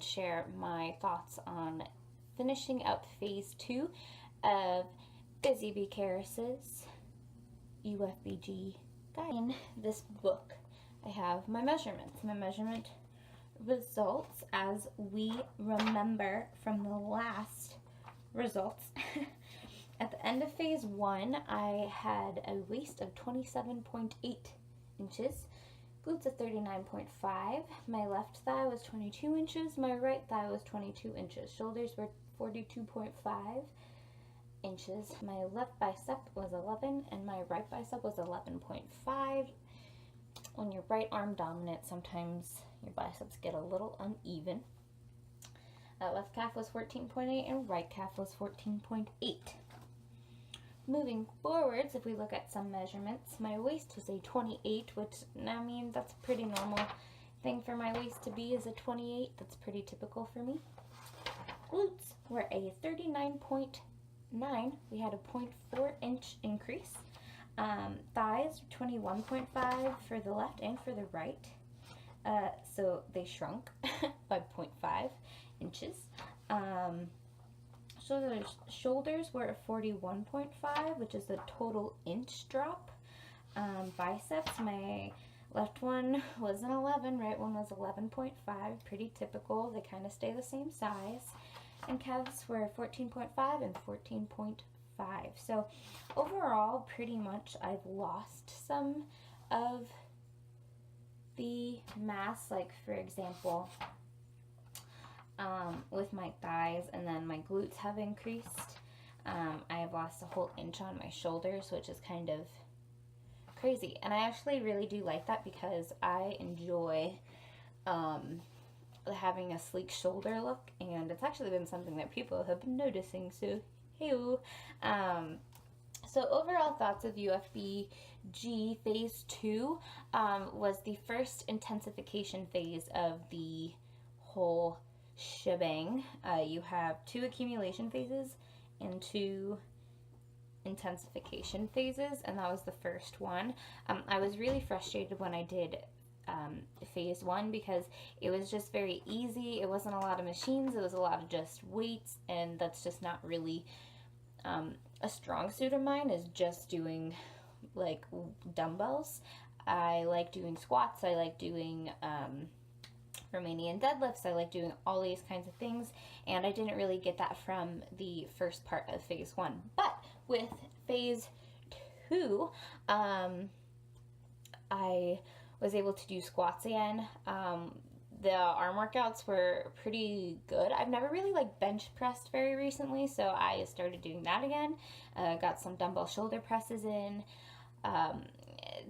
share my thoughts on finishing up phase 2 of BusyBeeCarys' UFBG guide. In this book, I have my measurements, my measurement results as we remember from the last results. At the end of phase 1, I had a waist of 27.8 inches, glutes of 39.5, my left thigh was 22 inches, my right thigh was 22 inches, shoulders were 42.5 inches, my left bicep was 11, and my right bicep was 11.5. When you're right arm dominant, sometimes your biceps get a little uneven. Left calf was 14.8 and right calf was 14.8. Moving forwards, if we look at some measurements, my waist was a 28, which, I mean, that's a pretty normal thing for my waist to be, is a 28. That's pretty typical for me. Glutes were a 39.9. We had a 0.4 inch increase. Thighs, 21.5 for the left and for the right. So they shrunk by 0.5 inches. Shoulders were a 41.5, which is a total inch drop. Biceps, my left one was an 11, right one was 11.5, pretty typical. They kind of stay the same size. And calves were 14.5 and 14.5. So overall, pretty much I've lost some of the mass, like for example, with my thighs, and then my glutes have increased. I have lost a whole inch on my shoulders, which is kind of crazy. And I actually really do like that because I enjoy having a sleek shoulder look, and it's actually been something that people have been noticing, so hey-oo. So overall thoughts of UFBG phase 2 was the first intensification phase of the whole shebang. You have 2 accumulation phases and 2 intensification phases, and that was the first one. I was really frustrated when I did phase 1 because it was just very easy. It wasn't a lot of machines, it was a lot of just weights, and that's just not really a strong suit of mine, is just doing like dumbbells. I like doing squats, I like doing Romanian deadlifts, I like doing all these kinds of things, and I didn't really get that from the first part of phase 1. But with phase 2, I was able to do squats again. The arm workouts were pretty good. I've never really like bench pressed very recently, so I started doing that again. Got some dumbbell shoulder presses in.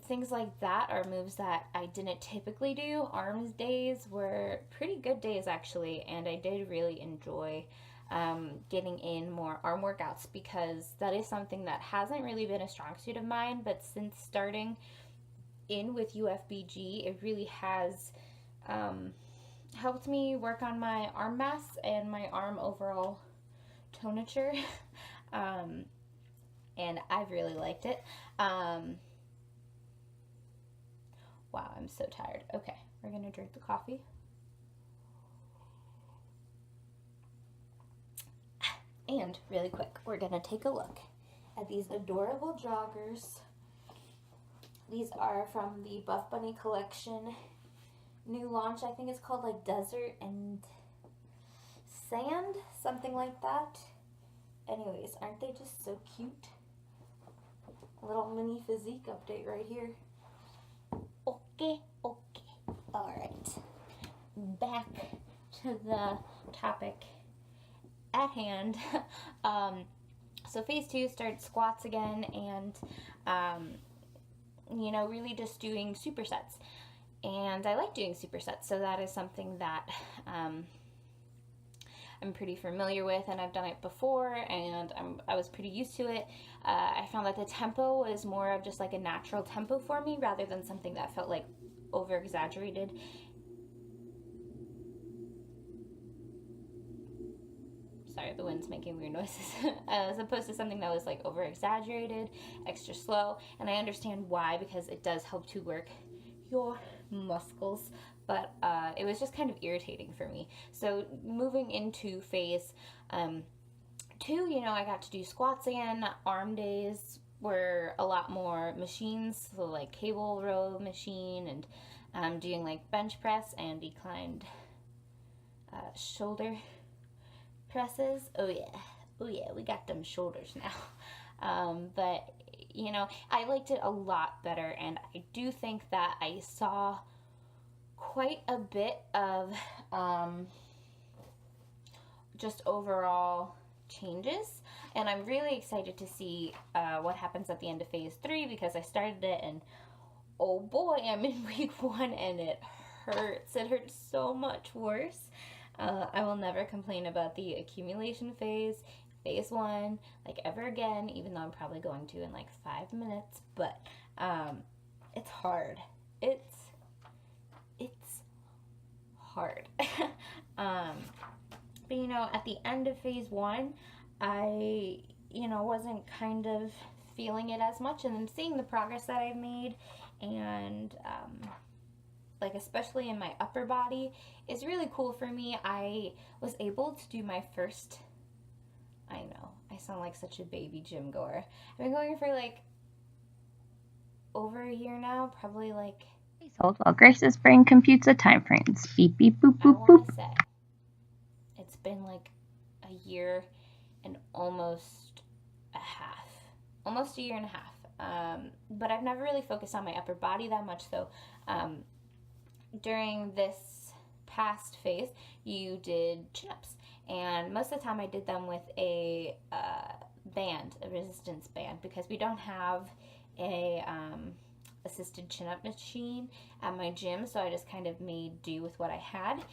Things like that are moves that I didn't typically do. Arms days were pretty good days actually, and I did really enjoy getting in more arm workouts because that is something that hasn't really been a strong suit of mine, but since starting in with UFBG, it really has helped me work on my arm mass and my arm overall tonature. And I've really liked it. Wow, I'm so tired. Okay, we're gonna drink the coffee. And really quick, we're gonna take a look at these adorable joggers. These are from the Buff Bunny collection. New launch, I think it's called like Desert and Sand, something like that. Anyways, aren't they just so cute? A little mini physique update right here. Okay. Alright. Back to the topic at hand. So phase 2 started squats again, and you know, really just doing supersets. And I like doing supersets, so that is something that I'm pretty familiar with, and I've done it before, and I was pretty used to it. I found that the tempo was more of just like a natural tempo for me rather than something that felt like over-exaggerated. Sorry, the wind's making weird noises. As opposed to something that was like over-exaggerated, extra slow, and I understand why, because it does help to work your muscles, but it was just kind of irritating for me. So moving into phase 2, you know, I got to do squats again. Arm days were a lot more machines, so like cable row machine, and doing like bench press and declined shoulder presses. Oh yeah, we got them shoulders now. But you know, I liked it a lot better, and I do think that I saw quite a bit of just overall changes, and I'm really excited to see what happens at the end of phase 3, because I started it and oh boy, I'm in week 1 and it hurts. It hurts so much worse. I will never complain about the accumulation phase 1, like ever again, even though I'm probably going to in like 5 minutes, but it's hard. It's hard. But you know, at the end of phase 1, I, you know, wasn't kind of feeling it as much, and then seeing the progress that I've made, and like especially in my upper body is really cool for me. I was able to do my first, I know, I sound like such a baby gym goer. I've been going for like over a year now, probably like. Please hold while Grace's brain computes the time frames. Beep beep boop I boop want boop. to say it's been like a year and almost a year and a half. But I've never really focused on my upper body that much. So during this past phase, you did chin-ups, and most of the time I did them with a band, a resistance band, because we don't have a assisted chin-up machine at my gym, so I just kind of made do with what I had.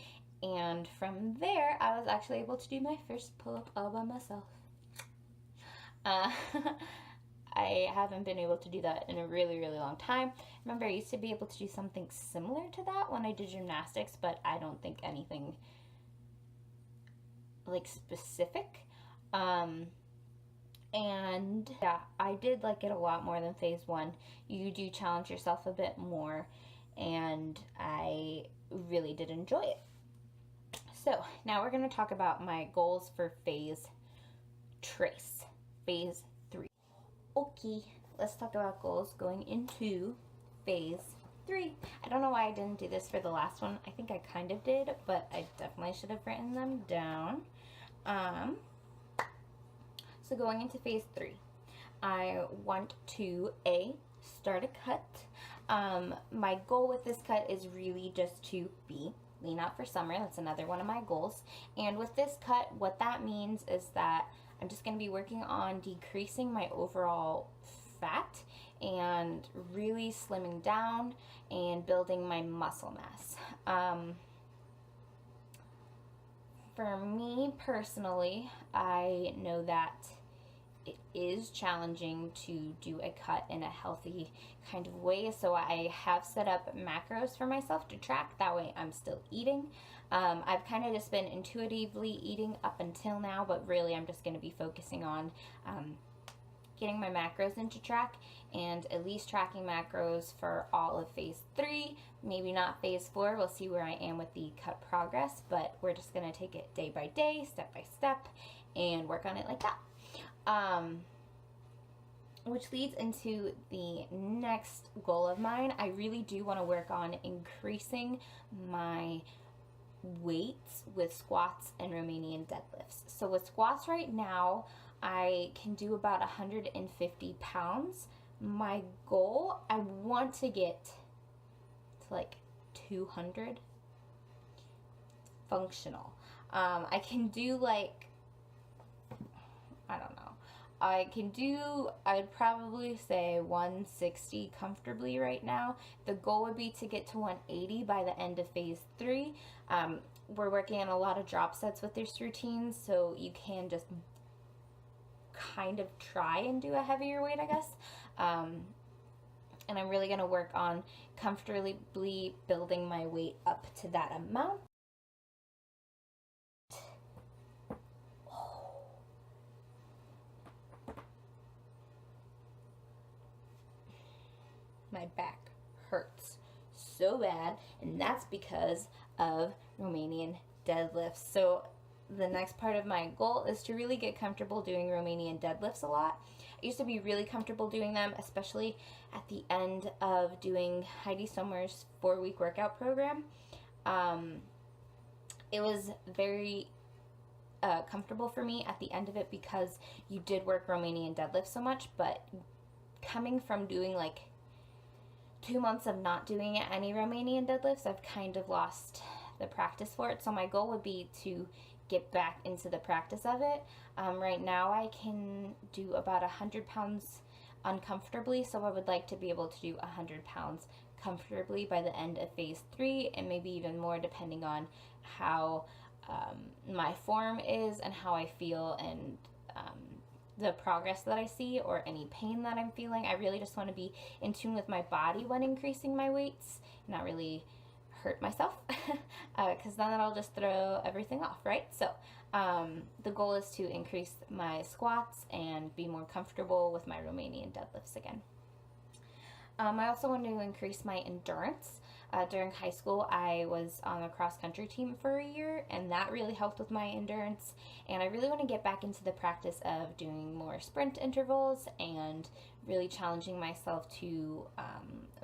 And from there, I was actually able to do my first pull-up all by myself. I haven't been able to do that in a really, really long time. Remember, I used to be able to do something similar to that when I did gymnastics, but I don't think anything like specific. And yeah, I did like it a lot more than phase 1. You do challenge yourself a bit more, and I really did enjoy it. So now we're going to talk about my goals for phase 3. Okay, let's talk about goals going into phase 3. I don't know why I didn't do this for the last one. I think I kind of did, but I definitely should have written them down. So going into phase 3, I want to start a cut. My goal with this cut is really just to be lean out for summer. That's another one of my goals. And with this cut, what that means is that I'm just going to be working on decreasing my overall fat and really slimming down and building my muscle mass. For me personally, I know that it is challenging to do a cut in a healthy kind of way, so I have set up macros for myself to track. That way I'm still eating. I've kind of just been intuitively eating up until now, but really I'm just going to be focusing on getting my macros into track, and at least tracking macros for all of phase 3, maybe not phase 4. We'll see where I am with the cut progress, but we're just going to take it day by day, step by step, and work on it like that. Which leads into the next goal of mine. I really do want to work on increasing my weights with squats and Romanian deadlifts. So with squats right now, I can do about 150 pounds. My goal, I want to get to like 200 functional. I can do like, I don't know. I'd probably say 160 comfortably right now. The goal would be to get to 180 by the end of phase 3. We're working on a lot of drop sets with this routine, so you can just kind of try and do a heavier weight, I guess. And I'm really going to work on comfortably building my weight up to that amount. My back hurts so bad, and that's because of Romanian deadlifts. So the next part of my goal is to really get comfortable doing Romanian deadlifts a lot. I used to be really comfortable doing them, especially at the end of doing Heidi Sommer's 4-week workout program. It was very comfortable for me at the end of it because you did work Romanian deadlifts so much, but coming from doing like 2 months of not doing any Romanian deadlifts, I've kind of lost the practice for it. So my goal would be to get back into the practice of it. Right now I can do about 100 pounds uncomfortably, so I would like to be able to do 100 pounds comfortably by the end of phase 3, and maybe even more depending on how my form is and how I feel, and the progress that I see or any pain that I'm feeling. I really just want to be in tune with my body when increasing my weights, not really hurt myself, because then that'll just throw everything off, right? So the goal is to increase my squats and be more comfortable with my Romanian deadlifts again. I also want to increase my endurance. During high school, I was on the cross-country team for a year, and that really helped with my endurance. And I really want to get back into the practice of doing more sprint intervals and really challenging myself to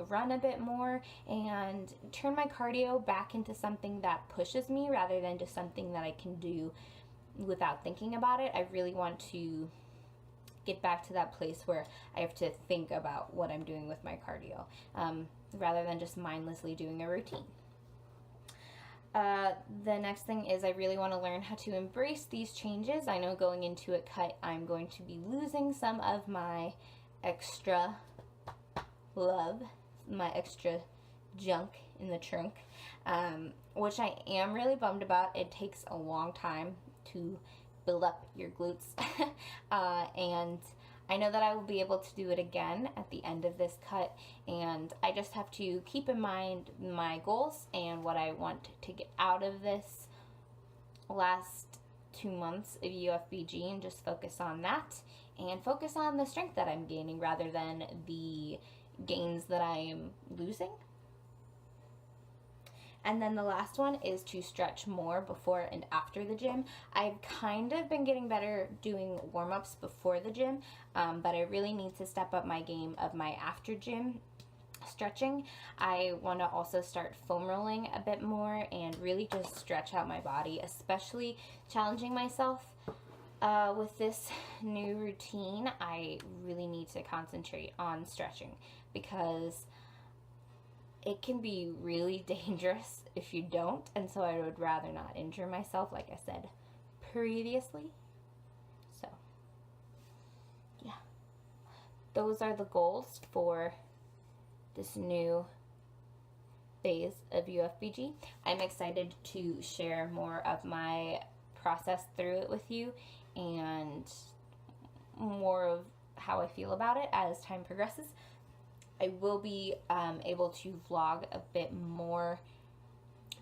run a bit more and turn my cardio back into something that pushes me rather than just something that I can do without thinking about it. I really want to get back to that place where I have to think about what I'm doing with my cardio, rather than just mindlessly doing a routine. The next thing is I really want to learn how to embrace these changes. I know going into a cut, I'm going to be losing some of my extra love, my extra junk in the trunk, which I am really bummed about. It takes a long time to build up your glutes, and I know that I will be able to do it again at the end of this cut, and I just have to keep in mind my goals and what I want to get out of this last 2 months of UFBG, and just focus on that and focus on the strength that I'm gaining rather than the gains that I am losing. And then the last one is to stretch more before and after the gym. I've kind of been getting better doing warm-ups before the gym, but I really need to step up my game of my after gym stretching. I want to also start foam rolling a bit more and really just stretch out my body, especially challenging myself. With this new routine, I really need to concentrate on stretching because it can be really dangerous if you don't, and so I would rather not injure myself, like I said previously. So, yeah. Those are the goals for this new phase of UFBG. I'm excited to share more of my process through it with you and more of how I feel about it as time progresses. I will be able to vlog a bit more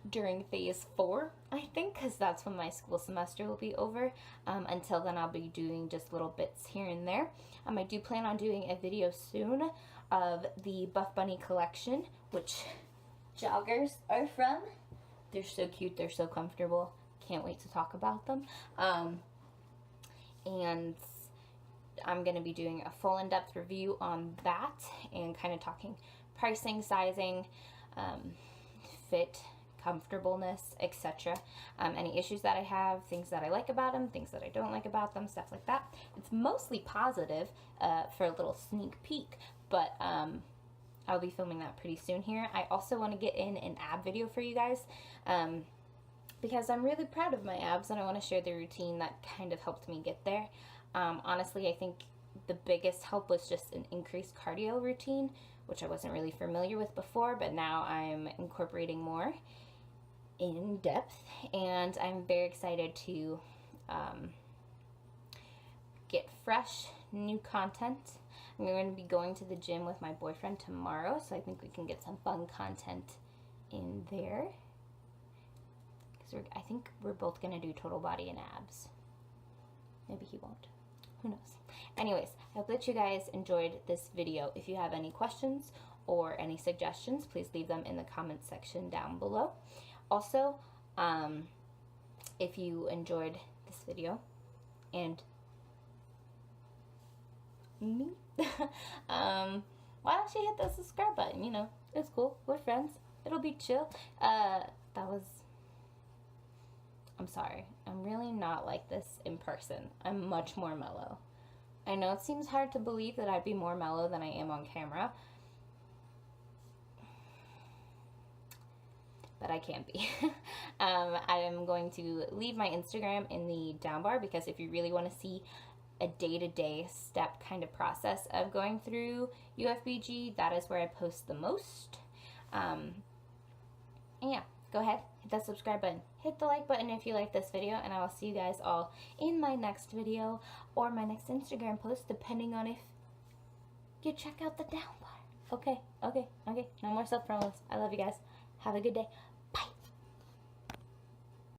during phase 4, I think, because that's when my school semester will be over. Until then, I'll be doing just little bits here and there. I do plan on doing a video soon of the Buff Bunny collection, which joggers are from. They're so cute, they're so comfortable. Can't wait to talk about them. And I'm going to be doing a full in-depth review on that and kind of talking pricing, sizing, fit, comfortableness, etc. Any issues that I have, things that I like about them, things that I don't like about them, stuff like that. It's mostly positive for a little sneak peek, but I'll be filming that pretty soon here. I also want to get in an ab video for you guys because I'm really proud of my abs and I want to share the routine that kind of helped me get there. Honestly, I think the biggest help was just an increased cardio routine, which I wasn't really familiar with before, but now I'm incorporating more in depth, and I'm very excited to get fresh, new content. I'm going to be going to the gym with my boyfriend tomorrow, so I think we can get some fun content in there. Because I think we're both going to do total body and abs. Maybe he won't. Who knows? Anyways, I hope that you guys enjoyed this video. If you have any questions or any suggestions, please leave them in the comment section down below. Also, if you enjoyed this video and me, why don't you hit the subscribe button? You know, it's cool. We're friends. It'll be chill. I'm sorry. I'm really not like this in person. I'm much more mellow. I know it seems hard to believe that I'd be more mellow than I am on camera, but I can't be. I am going to leave my Instagram in the down bar, because if you really want to see a day-to-day step kind of process of going through UFBG, that is where I post the most. And yeah, go ahead, hit that subscribe button, hit the like button if you like this video, and I will see you guys all in my next video or my next Instagram post, depending on if you check out the down bar. Okay, no more self-promos. I love you guys. Have a good day.